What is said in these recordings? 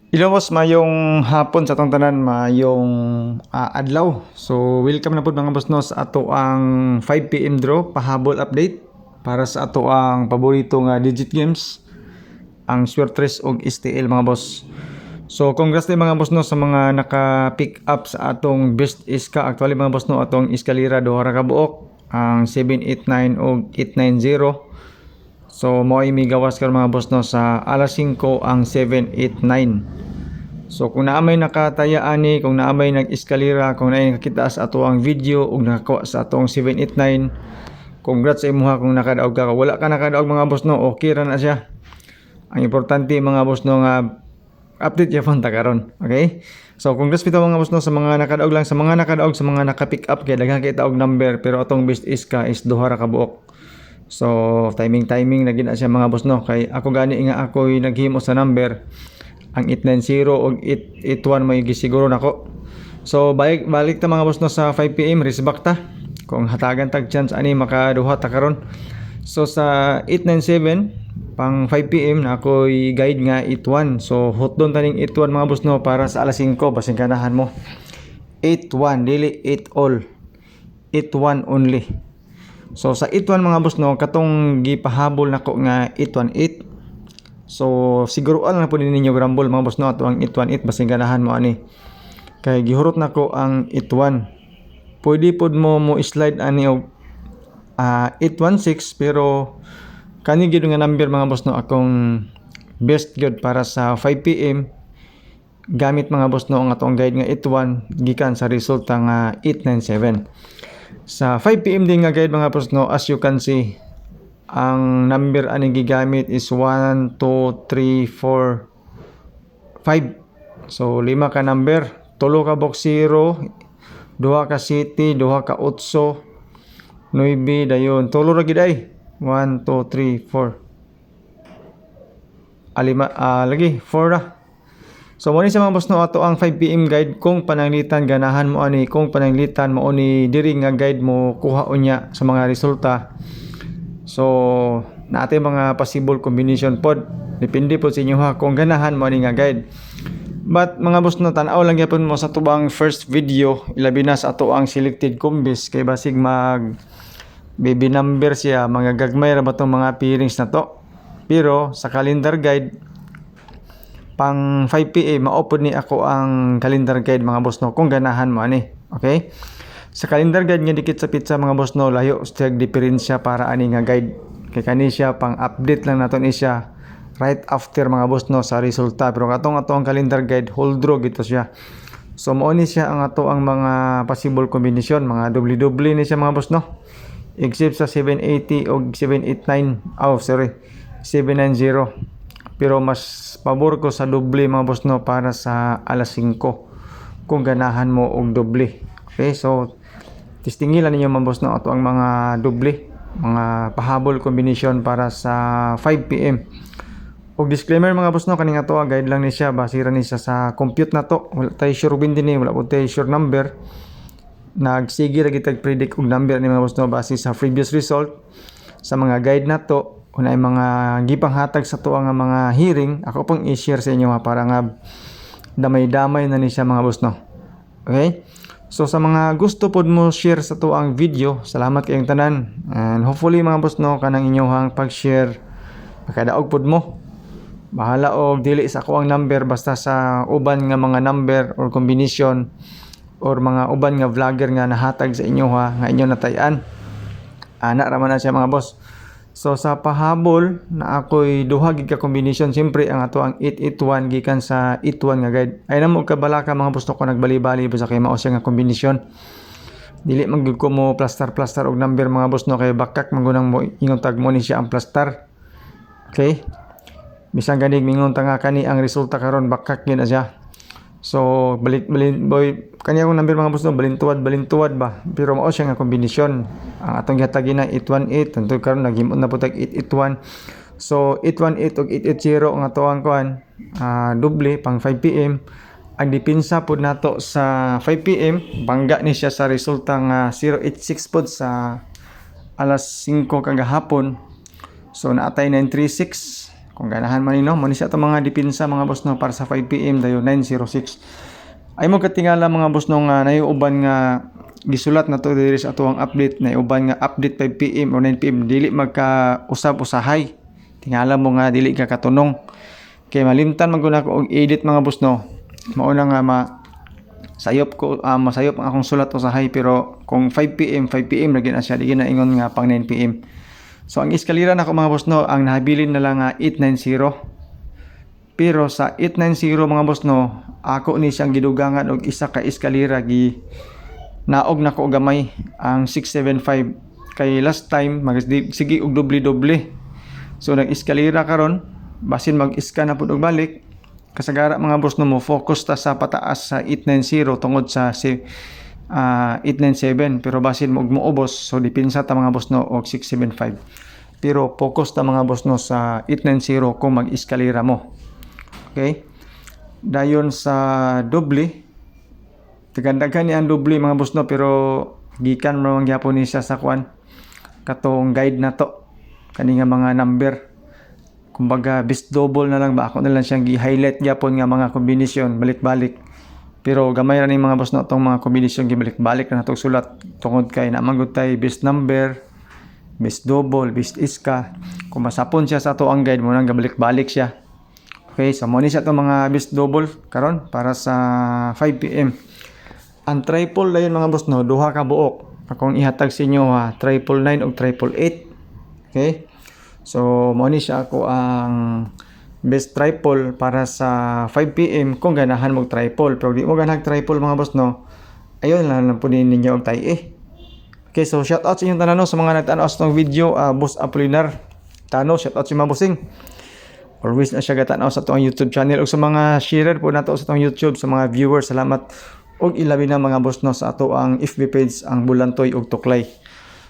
Ilawos mayong hapon sa atong tanan, mayong adlaw. So welcome na po mga boss no sa ato ang 5 PM draw pahabol update para sa ato ang paborito nga digit games, ang Swertres og STL mga boss. So congrats din mga boss no sa mga naka-pick up sa atong best iska. Actually mga boss no, atong iskalira duha ra ka buok, ang 789 og 890. So mo ay migawas karon mga boss no sa alas 5 ang 789. So kung naamay nakataya ani, kung naamay nag-eskalera, kung naay nakakita sa ato ang video ug nakakuha sa atong 789, congrats sa imuha kung nakadaog ka. Wala ka nakadaog mga boss no, okay ra na siya. Ang importante mga boss no nga update ya ta karon. Okay? So congrats pito mga boss no sa mga nakadaog lang, sa mga nakadaog, sa mga naka-pick up kay daghan kay taog number, pero atong best is ka is duha ra ka buok. So timing na gid na siya mga boss no, kay ako gani nga ako'y naghimo sa number ang 890 ug 881 may gisiguro nako. So balik ta mga boss no sa 5 PM resback ta kung hatagan tag chance ani makaduha ta karon. So sa 897 pang 5 PM na ako'y guide nga 81. So hotdon taning 81 mga boss no para sa alas 5 basin kanahan mo. 81 dili 8 all. 81 only. So sa 81 mga boss no, katong gipahabol nako nga 818. So siguro na po din ninyo grumble mga boss no ato ang 818 basin ganahan mo ani. Kay gihurot nako ang 81. Pwede pod mo slide ani og 816, pero kani gid nga number mga boss no akong best gyud para sa 5 PM gamit mga boss no ang atong guide nga 81 gikan sa resulta nga 897. Sa 5 PM din nga guide mga boss no, as you can see, ang number ani gigamit is 1, 2, 3, 4, 5. So 5 ka number, 3 ka box 0, 2 ka city, 2 ka 8, 9 dayon. Tulo ra gid ay. 1, 2, 3, 4. Lagi 4 ra. So mo ni sa mga boss no ato ang 5 PM guide. Kung pananglitan ganahan mo ani, kung pananglitan mo ni diri nga guide mo kuha unya sa mga resulta. So naate mga possible combination pod, depende po sa inyo ha kung ganahan mo ani nga guide. But mga boss no, tan-aw lang gyapon mo sa tubang first video, ilabi na sa ato ang selected combis kay basig mag baby number siya, mga gagmay ra ba tong mga pairings na to. Pero sa calendar guide pang 5 PM ma-open ni ako ang calendar guide mga boss no kung ganahan mo ani. Okay? Sa calendar guide nga dikit sa pizza mga boss no, layo stag diferensya para ani nga guide. Kay kani siya pang update lang naton siya right after mga boss no sa resulta. Pero atong calendar guide whole draw gito siya. So mao ni siya ang ato ang mga possible combination, mga doble ni siya mga boss no. Except sa 780 o 789, 790. Pero mas pabor ko sa doble mga boss no para sa alas 5 kung ganahan mo og doble. Okay, so tistingilan ninyo mga boss no ato ang mga doble, mga pahabol combination para sa 5 PM. Og disclaimer mga boss no, kaning ato guide lang ni siya, basira ni siya sa compute na to. Wala tayo sure win din wala po tayo sure number. Nagsige ra gitag predict og number ni mga boss no base sa previous result sa mga guide na to. Unay mga gipanghatag sa to nga mga hearing, ako pong i-share sa inyo para nga damay-damay na ni siya mga boss no. Okay? So sa mga gusto pod mo share sa to ang video, salamat kayong tanan. And hopefully mga boss no kanang inyohang pag-share makadaog pod mo. Bahala og dili sa ako ang number, basta sa uban nga mga number or combination or mga uban nga vlogger nga nahatag sa inyo ha nga inyo natay-an. Ana ra man na siya mga boss. So sa pahabol na ako'y duha gid ka combination, siyempre ang ato ang 881 gikan sa 81 nga guide. Ay namo kabalaka mga boss ko nagbali-bali sa kay mao siya nga combination. Dili man gyud ko mo plaster og number mga boss no, kay bakak mangunang mo ingon tag mo ni siya ang plaster. Okay? Bisan ganig mingon ta nga kani ang resulta karon bakak gyud na siya. So balin boy kani akong number mga boss no, balintuwad ba, pero mao siya nga kombinasyon. Ang atong gihatagi na 818 tanto karon naghimot na putag 881. So 818 ug 880 ang ato ang kuan doble pang 5 PM. Ang depensa pod nato sa 5 PM bangga ni siya sa resulta nga 086 pod sa alas 5 kagahapon. So naatay 936 Kung ganahan man nino, mo ni siya to mga depensa mga boss no para sa 5 PM dayon 906. Ay mo katingala mga boss no nga nayuban nga gisulat na to diri sa atuang update na uban nga update 5 PM o 9 PM dili magka usab-usahay. Tingala mo nga dili ka katunong. Kay malimtan maguna ko og edit mga boss no. Mao na nga masayop ang akong sulat usahay pero kung 5 PM lagi na siya di na ingon nga pang 9 PM. So ang eskalera nako mga boss no ang nahabilin na lang nga 890. Pero sa 890 mga boss no ako ni siyang gidugangan og isa ka eskalera gi naog na ko gamay ang 675 kay last time sige og doble-doble. So nag-eskalera karon basin mag-iska na pud og balik kasagara mga boss no mo focus ta sa pataas sa 890 tungod sa 897 pero basin mo moubos so dipinsa ta mga boss no og 675. Pero focus ta mga boss no sa 890 kung mag-eskalera mo. Okay? Dayon sa doble tigandagan ni ang doble mga boss no pero gikan mo man gyapon ni siya sa kwan katong guide na to kani nga mga number kumbaga best double na lang ba ako na lang siyang gi-highlight gyapon nga mga kombinasyon balik-balik pero gamay ra ni mga boss no tong mga kombinasyon gibalik-balik na natong sulat tungod kay na magud tay best number best double best iska kung masapon siya sa ato ang guide mo nang gabalik-balik siya. Okay, so mo ni siya itong mga best double karon para sa 5 PM. Ang triple dayon mga boss no, duha ka buok. Akong ihatag sa inyo ha, 999 ug 888. Okay? So mo ni siya ako ang best triple para sa 5 PM kung ganahan mo triple. Pero di mo ganahan triple mga boss no. Ayun lang po ninyo og tay Okay, so shout out sa inyong tanan no, sa mga nagtanaw sa tong video, Boss Apolinar. Tano, shout out sa mga bossing. Always na siya gatanaw sa itong YouTube channel o sa mga sharer po nato sa itong YouTube, sa mga viewers, salamat og ilabi na mga boss no sa ato ang FB page ang Bulantoy ug Tuklay.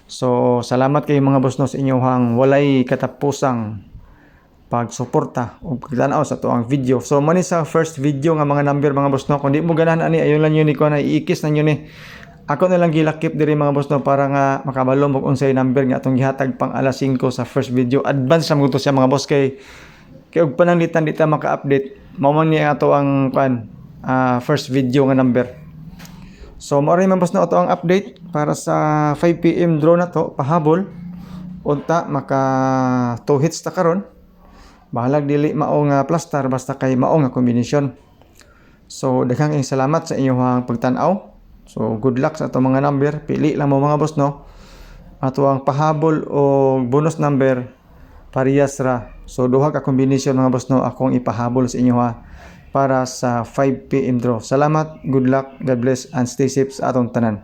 So salamat kay mga boss no sa inyong walay katapusang pagsuporta o pagtanaw sa ato ang video. So mani sa first video nga mga number mga boss no, kung di mo ganahan ani ayon lang yun ni ko na iikis na yun ni. Ako na lang gilakip diri mga boss no para nga makabalo mo unsay number nga atong gihatag pang alas 5 sa first video. Advance lang gusto siya mga boss kay og pananglitan di ta maka-update mao man ni ato ang first video nga number. So mao ray man boss na ato ang update para sa 5 PM draw na to pahabol unta maka 2 hits ta karon. Bahalag dili mao nga plaster basta kay mao nga kombinasyon. So daghang salamat sa inyong pagtan-aw. So good luck sa ato mga number. Pili lang mo mga boss no. Ato ang pahabol o bonus number parehas ra. So duha ka kombinasyon mga boss no akong ipahabol sa inyo para sa 5 PM draw. Salamat, good luck, God bless and stay safe sa atong tanan.